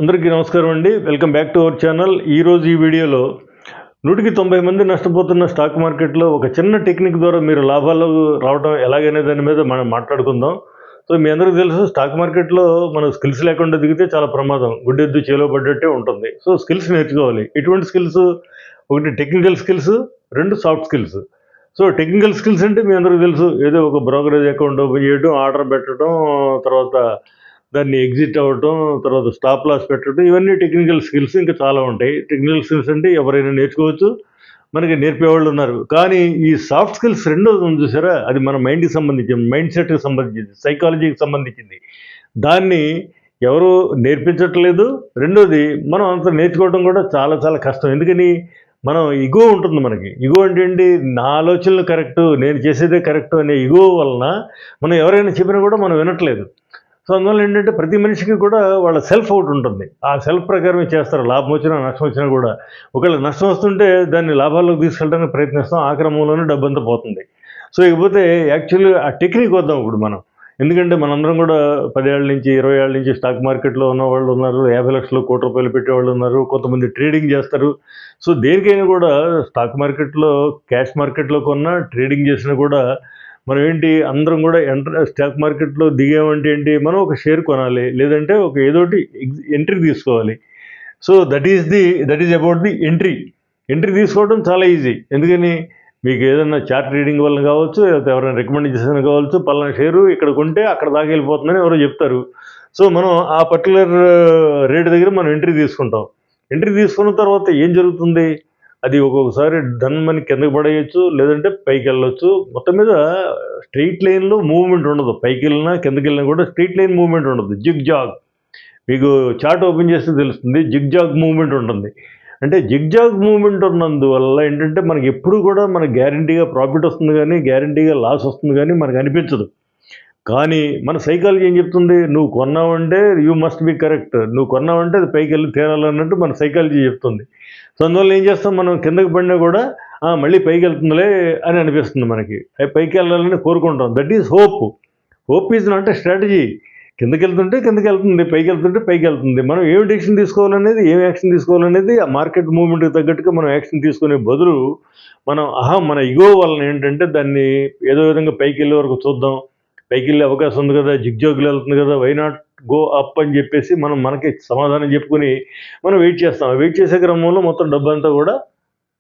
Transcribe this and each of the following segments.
అందరికీ నమస్కారం అండి. Welcome back to our channel. ఈరోజు ఈ వీడియోలో 100కి 90 మంది నష్టపోతున్న స్టాక్ మార్కెట్లో ఒక చిన్న టెక్నిక్ ద్వారా మీరు లాభాలు రావడం ఎలాగనే దాని మీద మనం మాట్లాడుకుందాం. సో మీ అందరికీ తెలుసు, స్టాక్ మార్కెట్లో మనం స్కిల్స్ లేకుండా దిగితే చాలా ప్రమాదం. గుడ్డెద్దు చేలో పడ్డట్టే ఉంటుంది. సో స్కిల్స్ నేర్చుకోవాలి. ఎటువంటి స్కిల్స్? ఒకటి టెక్నికల్ స్కిల్స్, రెండు soft skills. So technical skills అంటే మీ అందరికీ తెలుసు, ఏదో ఒక బ్రోకరేజ్ అకౌంట్ ఓపెన్ చేయడం, ఆర్డర్ పెట్టడం, తర్వాత దాన్ని ఎగ్జిట్ అవ్వటం, తర్వాత స్టాప్ లాస్ పెట్టడం, ఇవన్నీ టెక్నికల్ స్కిల్స్. ఇంకా చాలా ఉంటాయి. టెక్నికల్ స్కిల్స్ అంటే ఎవరైనా నేర్చుకోవచ్చు, మనకి నేర్పేవాళ్ళు ఉన్నారు. కానీ ఈ సాఫ్ట్ స్కిల్స్ రెండోది ఉంది చూసారా, అది మన మైండ్కి సంబంధించింది, మైండ్ సెట్కి సంబంధించింది, సైకాలజీకి సంబంధించింది. దాన్ని ఎవరు నేర్పించట్లేదు. రెండోది మనం అంత నేర్చుకోవడం కూడా చాలా చాలా కష్టం. ఎందుకని? మనం ఇగో ఉంటుంది మనకి. ఇగో అంటే ఏంటి? నా ఆలోచనలు కరెక్టు, నేను చేసేదే కరెక్టు అనే ఇగో వలన మనం ఎవరైనా చెప్పినా కూడా మనం వినట్లేదు. సో అందువల్ల ఏంటంటే ప్రతి మనిషికి కూడా వాళ్ళ సెల్ఫ్ అవుట్ ఉంటుంది. ఆ సెల్ఫ్ ప్రకారమే చేస్తారు. లాభం వచ్చినా నష్టం వచ్చినా కూడా. ఒకవేళ నష్టం వస్తుంటే దాన్ని లాభాల్లోకి తీసుకెళ్ళడానికి ప్రయత్నిస్తాం. ఆ క్రమంలోనే డబ్బంతా పోతుంది. సో ఇకపోతే యాక్చువల్లీ ఆ టెక్నిక్ వద్దాం ఇప్పుడు మనం. ఎందుకంటే మనందరం కూడా 10 ఏళ్ళ నుంచి 20 ఏళ్ళ నుంచి స్టాక్ మార్కెట్లో ఉన్న వాళ్ళు ఉన్నారు. 50 లక్షలు, కోటి రూపాయలు పెట్టేవాళ్ళు ఉన్నారు. కొంతమంది ట్రేడింగ్ చేస్తారు. సో దేనికైనా కూడా స్టాక్ మార్కెట్లో, క్యాష్ మార్కెట్లో కొన్నా, ట్రేడింగ్ చేసినా కూడా మనం ఏంటి, అందరం కూడా స్టాక్ మార్కెట్లో దిగామంటే ఏంటి, మనం ఒక షేర్ కొనాలి, లేదంటే ఒక ఏదోటి ఎంట్రీ తీసుకోవాలి. So that is about the entry. Entry తీసుకోవడం చాలా ఈజీ. ఎందుకని? మీకు ఏదైనా చార్ట్ రీడింగ్ వల్ల కావచ్చు, లేకపోతే ఎవరైనా రికమెండ్ చేసిన కావచ్చు, పలానా షేరు ఇక్కడ కొంటే అక్కడ దాకా వెళ్ళిపోతుందని ఎవరో చెప్తారు. సో మనం ఆ పర్టికులర్ రేట్ దగ్గర మనం ఎంట్రీ తీసుకుంటాం. ఎంట్రీ తీసుకున్న తర్వాత ఏం జరుగుతుంది? అది ఒక్కొక్కసారి డన్మని కిందకి పడేయచ్చు, లేదంటే పైకి వెళ్ళొచ్చు. మొత్తం మీద స్ట్రెయిట్ లైన్లో మూవ్మెంట్ ఉండదు. పైకి వెళ్ళినా కిందకి వెళ్ళినా కూడా స్ట్రెయిట్ లైన్ మూవ్మెంట్ ఉండదు. Zig zag. మీకు చార్ట్ ఓపెన్ చేస్తే తెలుస్తుంది, జిగ్ జాగ్ మూవ్మెంట్ ఉంటుంది. అంటే జిగ్ జాగ్ మూవ్మెంట్ ఉన్నందువల్ల ఏంటంటే మనకి ఎప్పుడు కూడా మనకు గ్యారంటీగా ప్రాఫిట్ వస్తుంది, కానీ గ్యారంటీగా లాస్ వస్తుంది కానీ మనకు అనిపించదు. కానీ మన సైకాలజీ ఏం చెప్తుంది? నువ్వు కొన్నావంటే యూ మస్ట్ బి కరెక్ట్, నువ్వు కొన్నావంటే అది పైకి వెళ్ళి తీరాలన్నట్టు మన సైకాలజీ చెప్తుంది. సో అందువల్ల ఏం చేస్తాం, మనం కిందకి పడినా కూడా మళ్ళీ పైకి వెళ్తుందిలే అని అనిపిస్తుంది మనకి. పైకి వెళ్ళాలని కోరుకుంటాం. That is hope. Hope is not a strategy. కిందకి వెళ్తుంటే కిందకి వెళ్తుంది, పైకి వెళ్తుంటే పైకి వెళ్తుంది. మనం ఏం యాక్షన్ తీసుకోవాలనేది, ఆ మార్కెట్ మూవ్మెంట్కి తగ్గట్టుగా మనం యాక్షన్ తీసుకునే బదులు మనం మన ఇగో వలన ఏంటంటే దాన్ని ఏదో విధంగా పైకి వెళ్ళే వరకు చూద్దాం, పైకి వెళ్ళే అవకాశం ఉంది కదా, జిగ్జాగ్లో వెళ్తుంది కదా, వై నాట్ గో అప్ అని చెప్పేసి మనకి సమాధానం చెప్పుకొని మనం వెయిట్ చేస్తాం. వెయిట్ చేసే క్రమంలో మొత్తం డబ్బు అంతా కూడా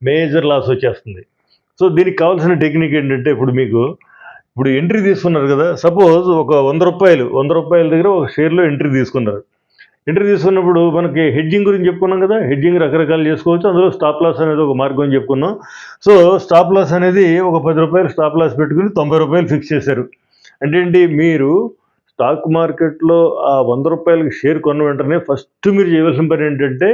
మేజర్ లాస్ వచ్చేస్తుంది. సో దీనికి కావాల్సిన టెక్నిక్ ఏంటంటే, ఇప్పుడు ఎంట్రీ తీసుకున్నారు కదా, సపోజ్ ఒక 100 రూపాయల దగ్గర ఒక షేర్లో ఎంట్రీ తీసుకున్నారు. ఎంట్రీ తీసుకున్నప్పుడు మనకి హెడ్జింగ్ గురించి చెప్పుకున్నాం కదా. హెడ్జింగ్ రకరకాలు చేసుకోవచ్చు. అందులో స్టాప్ లాస్ అనేది ఒక మార్గం అని చెప్పుకున్నాం. సో స్టాప్ లాస్ అనేది ఒక 10 రూపాయలు స్టాప్ లాస్ పెట్టుకుని 90 రూపాయలు ఫిక్స్ చేశారు. అంటే ఏంటి, మీరు స్టాక్ మార్కెట్లో ఆ 100 రూపాయలకి షేర్ కొన్న వెంటనే ఫస్ట్ మీరు చేయవలసిన పని ఏంటంటే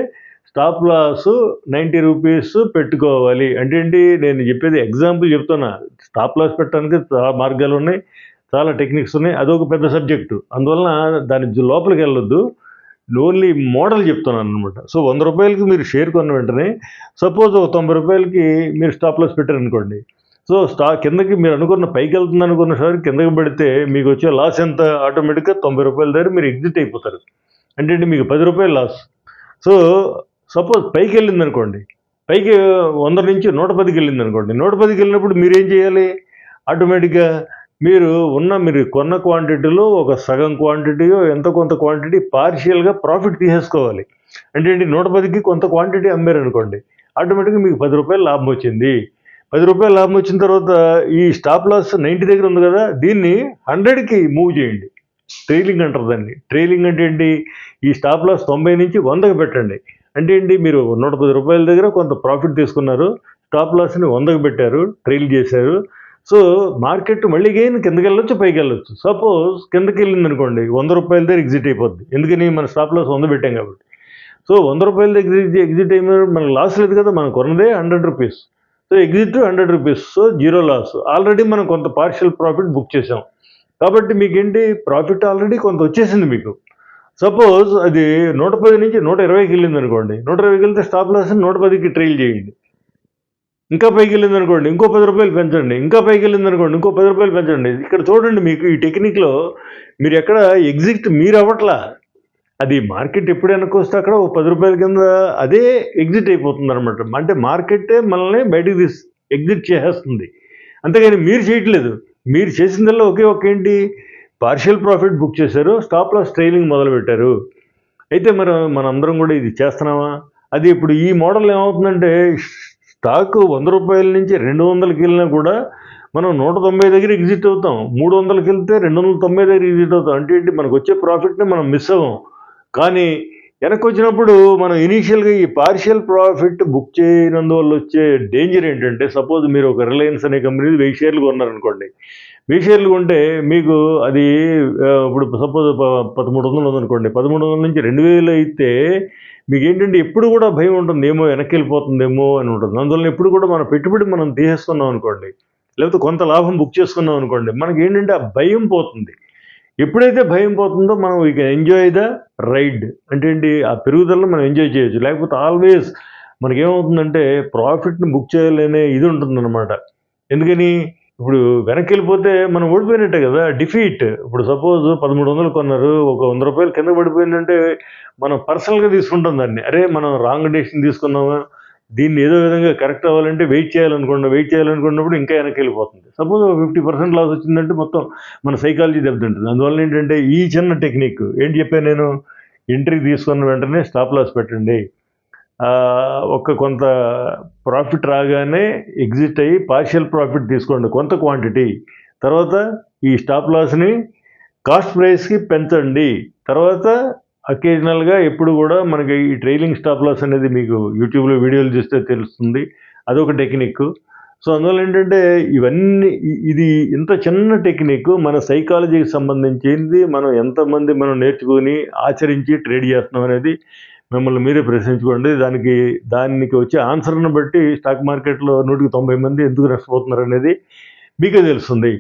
స్టాప్ లాస్ 90 రూపీస్ పెట్టుకోవాలి. అంటే ఏంటి, నేను చెప్పేది ఎగ్జాంపుల్ చెప్తున్నా. స్టాప్ లాస్ పెట్టడానికి చాలా మార్గాలు ఉన్నాయి, చాలా టెక్నిక్స్ ఉన్నాయి. అదొక పెద్ద సబ్జెక్టు. అందువలన దాని లోపలికి వెళ్ళొద్దు. ఓన్లీ మోడల్ చెప్తున్నాను అనమాట. సో 100 రూపాయలకి మీరు షేర్ కొన్న వెంటనే సపోజ్ ఒక 90 రూపాయలకి మీరు స్టాప్ లాస్ పెట్టారనుకోండి. సో కిందకి మీరు అనుకున్న పైకి వెళ్తుంది అనుకున్న సార్ కిందకి పడితే మీకు వచ్చే లాస్ ఎంత? ఆటోమేటిక్గా 90 రూపాయల దగ్గర మీరు ఎగ్జిట్ అయిపోతారు. అంటే మీకు 10 రూపాయలు లాస్. సో సపోజ్ పైకి వెళ్ళింది అనుకోండి, పైకి 100 నుంచి 110కి వెళ్ళింది అనుకోండి. 110కి వెళ్ళినప్పుడు మీరేం చేయాలి? ఆటోమేటిక్గా మీరు కొన్న క్వాంటిటీలో ఒక సగం క్వాంటిటీయో ఎంతో కొంత క్వాంటిటీ పార్షియల్గా ప్రాఫిట్ తీసేసుకోవాలి. అంటే ఏంటి, 110కి కొంత క్వాంటిటీ అమ్మారు అనుకోండి, ఆటోమేటిక్గా మీకు 10 రూపాయలు లాభం వచ్చింది. 10 రూపాయలు లాభం వచ్చిన తర్వాత ఈ స్టాప్ లాస్ 90 దగ్గర ఉంది కదా, దీన్ని 100కి మూవ్ చేయండి. ట్రైలింగ్ అంటారు దాన్ని. ట్రైలింగ్ అంటే ఏంటి, ఈ స్టాప్ లాస్ 90 నుంచి 100కి పెట్టండి. అంటే ఏంటి, మీరు 110 రూపాయల దగ్గర కొంత ప్రాఫిట్ తీసుకున్నారు, స్టాప్ లాస్ని 100కి పెట్టారు, ట్రైల్ చేశారు. సో మార్కెట్ మళ్ళీ గెయిన్ కిందకి వెళ్ళొచ్చు, పైకి వెళ్ళొచ్చు. సపోజ్ కిందకి వెళ్ళింది అనుకోండి, 100 రూపాయల దగ్గర ఎగ్జిట్ అయిపోద్ది. ఎందుకని? మన స్టాప్ లాస్ 100 పెట్టాం కాబట్టి. సో 100 రూపాయల దగ్గర ఎగ్జిట్ అయిన మనకు లాస్ లేదు కదా, మనం కొన్నదే 100 rupees. So exit 100 rupees. So zero loss. Already మనం కొంత పార్షియల్ ప్రాఫిట్ బుక్ చేసాం కాబట్టి మీకేంటి, ప్రాఫిట్ ఆల్రెడీ కొంత వచ్చేసింది మీకు. సపోజ్ అది 110 నుంచి 120కి వెళ్ళింది అనుకోండి. 120కి వెళ్తే స్టాప్ లాస్ని 110కి ట్రైల్ చేయండి. ఇంకా పైకి వెళ్ళింది అనుకోండి, ఇంకో 10 రూపాయలు పెంచండి. ఇంకా పైకి వెళ్ళింది అనుకోండి, ఇంకో 10 రూపాయలు పెంచండి. ఇక్కడ చూడండి, మీకు ఈ టెక్నిక్లో మీరు ఎక్కడ ఎగ్జిట్ మీరు అవ్వట్లా. అది మార్కెట్ ఎప్పుడు వెనక్కొస్తే అక్కడ ఓ 10 రూపాయల కింద అదే ఎగ్జిట్ అయిపోతుంది అనమాట. అంటే మార్కెట్టే మనల్ని బయటికి ఎగ్జిట్ చేసేస్తుంది. అంతేగాని మీరు చేయట్లేదు. మీరు చేసిందల్లా ఒకే ఏంటి, పార్షియల్ ప్రాఫిట్ బుక్ చేశారు, స్టాప్ లాస్ ట్రైలింగ్ మొదలుపెట్టారు. అయితే మనందరం కూడా ఇది చేస్తున్నామా? అది ఇప్పుడు ఈ మోడల్ ఏమవుతుందంటే, స్టాకు 100 రూపాయల నుంచి 200కి వెళ్ళినా కూడా మనం 190 దగ్గర ఎగ్జిట్ అవుతాం. 300కి వెళ్తే 290 దగ్గర ఎగ్జిట్ అవుతాం. అంటే ఏంటి, మనకు వచ్చే ప్రాఫిట్ని మనం మిస్ అవ్వం. కానీ వెనక్కి వచ్చినప్పుడు మనం ఇనీషియల్గా ఈ పార్షియల్ ప్రాఫిట్ బుక్ చేయనందువల్ల వచ్చే డేంజర్ ఏంటంటే, సపోజ్ మీరు ఒక రిలయన్స్ అనే కంపెనీ 1000 షేర్లు కొన్నారనుకోండి. 1000 షేర్లు కొంటే మీకు అది ఇప్పుడు సపోజ్ 1300 ఉందనుకోండి. 1300 నుంచి 2000 అయితే మీకు ఏంటంటే ఎప్పుడు కూడా భయం ఉంటుంది, ఏమో వెనక్కి వెళ్ళిపోతుందేమో అని ఉంటుంది. అందువల్ల ఎప్పుడు కూడా మన పెట్టుబడి మనం తీసేసుకున్నాం అనుకోండి, లేకపోతే కొంత లాభం బుక్ చేసుకున్నాం అనుకోండి, మనకి ఏంటంటే ఆ భయం పోతుంది. ఎప్పుడైతే భయం పోతుందో మనం ఇక ఎంజాయ్ ద రైడ్. అంటే ఏంటి, ఆ పెరుగుదలను మనం ఎంజాయ్ చేయొచ్చు. లేకపోతే ఆల్వేస్ మనకేమవుతుందంటే ప్రాఫిట్ని బుక్ చేయాలనే ఇది ఉంటుందన్నమాట. ఎందుకని, ఇప్పుడు వెనక్కి వెళ్ళిపోతే మనం ఓడిపోయినట్టే కదా, డిఫీట్. ఇప్పుడు సపోజ్ 1300 కొన్నారు, ఒక 100 రూపాయలు కింద పడిపోయిందంటే మనం పర్సనల్గా తీసుకుంటాం దాన్ని. అరే మనం రాంగ్ డెసిషన్ తీసుకున్నామా, దీన్ని ఏదో విధంగా కరెక్ట్ అవ్వాలంటే వెయిట్ చేయాలనుకున్నప్పుడు ఇంకా వెనక్కి వెళ్ళిపోతుంది. సపోజ్ 50% లాస్ వచ్చిందంటే మొత్తం మన సైకాలజీ దెబ్బతింటుంది. అందువల్ల ఏంటంటే ఈ చిన్న టెక్నిక్ ఏంటి చెప్పాను నేను, ఎంట్రీ తీసుకున్న వెంటనే స్టాప్ లాస్ పెట్టండి. కొంత ప్రాఫిట్ రాగానే ఎగ్జిట్ అయ్యి పార్షియల్ ప్రాఫిట్ తీసుకోండి, కొంత క్వాంటిటీ. తర్వాత ఈ స్టాప్ లాస్ని కాస్ట్ ప్రైస్కి పెంచండి. తర్వాత అకేజనల్గా ఎప్పుడు కూడా మనకి ఈ ట్రైలింగ్ స్టాప్ లాస్ అనేది మీకు యూట్యూబ్లో వీడియోలు చూస్తే తెలుస్తుంది. అదొక టెక్నిక్. సో అందువల్ల ఏంటంటే ఇవన్నీ ఇది ఇంత చిన్న టెక్నిక్ మన సైకాలజీకి సంబంధించింది. మనం ఎంతమంది మనం నేర్చుకుని ఆచరించి ట్రేడ్ చేస్తున్నాం అనేది మిమ్మల్ని మీరే ప్రశ్నించుకోండి. దానికి వచ్చే ఆన్సర్ని బట్టి స్టాక్ మార్కెట్లో 100కి 90 మంది ఎందుకు నష్టపోతున్నారు అనేది మీకే తెలుస్తుంది.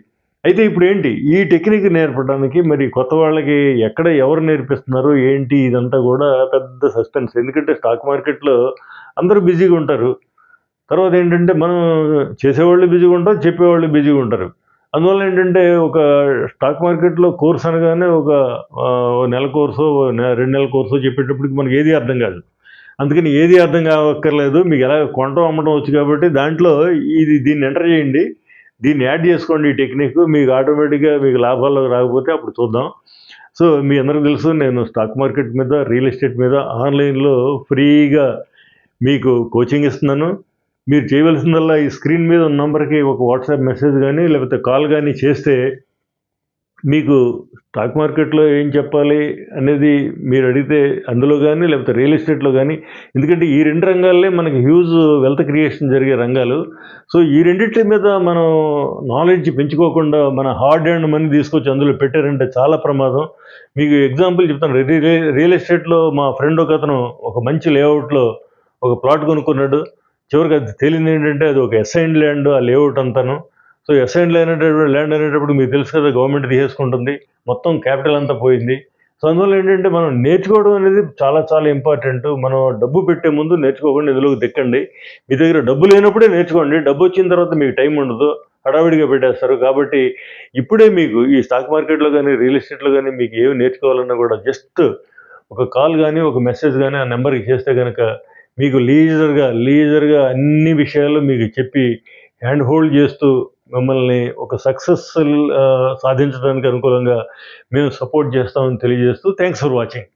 అయితే ఇప్పుడు ఏంటి, ఈ టెక్నిక్ నేర్పడానికి మరి కొత్త వాళ్ళకి ఎక్కడ ఎవరు నేర్పిస్తున్నారు ఏంటి, ఇదంతా కూడా పెద్ద సస్పెన్స్. ఎందుకంటే స్టాక్ మార్కెట్లో అందరూ బిజీగా ఉంటారు. తర్వాత ఏంటంటే మనం చేసేవాళ్ళు బిజీగా ఉంటారు, చెప్పేవాళ్ళు బిజీగా ఉంటారు. అందువల్ల ఏంటంటే ఒక స్టాక్ మార్కెట్లో కోర్స్ అనగానే ఒక నెల కోర్సో 2 నెలల కోర్సో చెప్పేటప్పటికి మనకి ఏది అర్థం కాదు. అందుకని ఏది అర్థం కావక్కర్లేదు, మీకు ఎలా కొనటం అమ్మటం వచ్చు కాబట్టి దాంట్లో దీన్ని ఎంటర్ చేయండి, దీన్ని యాడ్ చేసుకోండి. ఈ టెక్నిక్ మీకు ఆటోమేటిక్గా మీకు లాభాల్లో రాకపోతే అప్పుడు చూద్దాం. సో మీ అందరికీ తెలుసు, నేను స్టాక్ మార్కెట్ మీద, రియల్ ఎస్టేట్ మీద ఆన్లైన్లో ఫ్రీగా మీకు కోచింగ్ ఇస్తున్నాను. మీరు చేయవలసిందల్లా ఈ స్క్రీన్ మీద ఉన్న నంబర్కి ఒక వాట్సాప్ మెసేజ్ కానీ లేకపోతే కాల్ కానీ చేస్తే మీకు స్టాక్ మార్కెట్లో ఏం చెప్పాలి అనేది మీరు అడిగితే అందులో కానీ లేకపోతే రియల్ ఎస్టేట్లో కానీ, ఎందుకంటే ఈ 2 రంగాలే మనకి హ్యూజ్ వెల్త్ క్రియేషన్ జరిగే రంగాలు. సో ఈ రెండింటి మీద మనం నాలెడ్జ్ పెంచుకోకుండా మన హార్డ్ అండ్ మనీ తీసుకొచ్చి అందులో పెట్టారంటే చాలా ప్రమాదం. మీకు ఎగ్జాంపుల్ చెప్తాను. రియల్ ఎస్టేట్లో మా ఫ్రెండ్ ఒక అతను ఒక మంచి లేఅవుట్లో ఒక ప్లాట్ కొనుక్కున్నాడు. చివరికి అది తేలింది ఏంటంటే అది ఒక అసైన్డ్ ల్యాండ్, ఆ లేఅవుట్ అంతాను. సో అసైన్డ్ ల్యాండ్ అనేటప్పుడు మీకు తెలుసు కదా, గవర్నమెంట్ తీసేసుకుంటుంది, మొత్తం క్యాపిటల్ అంతా పోయింది. సో అందువల్ల ఏంటంటే మనం నేర్చుకోవడం అనేది చాలా చాలా ఇంపార్టెంట్. మనం డబ్బు పెట్టే ముందు నేర్చుకోకుండా ఇందులోకి దిక్కండి. మీ దగ్గర డబ్బు లేనప్పుడే నేర్చుకోండి. డబ్బు వచ్చిన తర్వాత మీకు టైం ఉండదు, హడావిడిగా పెట్టేస్తారు. కాబట్టి ఇప్పుడే మీకు ఈ స్టాక్ మార్కెట్లో కానీ రియల్ ఎస్టేట్లో కానీ మీకు ఏమి నేర్చుకోవాలన్నా కూడా జస్ట్ ఒక కాల్ కానీ ఒక మెసేజ్ కానీ ఆ నెంబర్కి చేస్తే కనుక మీకు లీజర్గా అన్ని విషయాలు మీకు చెప్పి హ్యాండ్ హోల్డ్ చేస్తూ మిమ్మల్ని ఒక సక్సెస్ సాధించడానికి అనుకూలంగా మేము సపోర్ట్ చేస్తామని తెలియజేస్తూ థ్యాంక్స్ ఫర్ వాచింగ్.